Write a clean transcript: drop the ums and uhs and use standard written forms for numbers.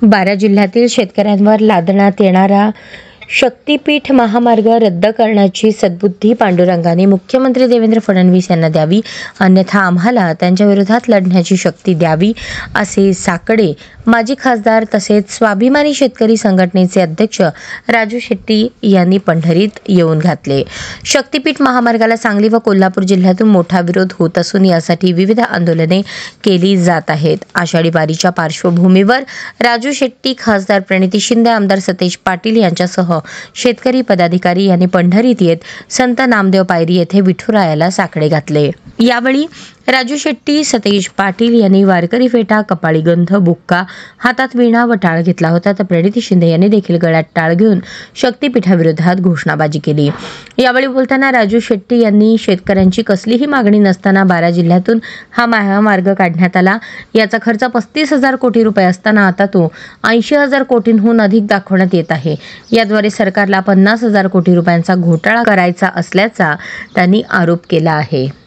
12 जिल्ह्यातील शेतकऱ्यांवर लादण्यात येणारा शक्तीपीठ महामार्ग रद्द करण्याची सद्बुद्धी पांडुरंगाने मुख्यमंत्री देवेंद्र फडणवीस यांना द्यावी, अन्यथा आम्हाला त्यांच्या विरोधात लढण्याची शक्ती द्यावी, असे साकडे माजी खासदार तसेच स्वाभिमानी शेतकरी संघटनेचे अध्यक्ष राजू शेट्टी यांनी पंढरीत येऊन घातले. शक्तीपीठ महामार्गाला सांगली व कोल्हापूर जिल्ह्यातून मोठा विरोध होत असून यासाठी विविध आंदोलने केली जात आहेत. आषाढी वारीच्या पार्श्वभूमीवर राजू शेट्टी, खासदार प्रणिती शिंदे, आमदार सतेज पाटील यांच्यासह शेतकरी पदाधिकारी यांनी पंढरीत येत संत नामदेव पायरी येथे विठुरायाला साकडे घातले. यावेळी राजू शेट्टी, सतेज पाटील यांनी वारकरी फेटा, कपाळी गंध, बुक्का, हातात वीणा व टाळ घेतला होता, तर प्रणिती शिंदे यांनी देखील गळ्यात टाळ घेऊन शक्तीपीठाविरोधात घोषणाबाजी केली. यावेळी बोलताना राजू शेट्टी यांनी शेतकऱ्यांची कसलीही मागणी नसताना 12 जिल्ह्यातून हा महामार्ग काढण्यात आला. याचा खर्च 35,000 कोटी रुपये असताना आता तो 80,000 कोटींहून अधिक दाखवण्यात येत आहे. याद्वारे सरकारला 50,000 कोटी रुपयांचा घोटाळा करायचा असल्याचा त्यांनी आरोप केला आहे.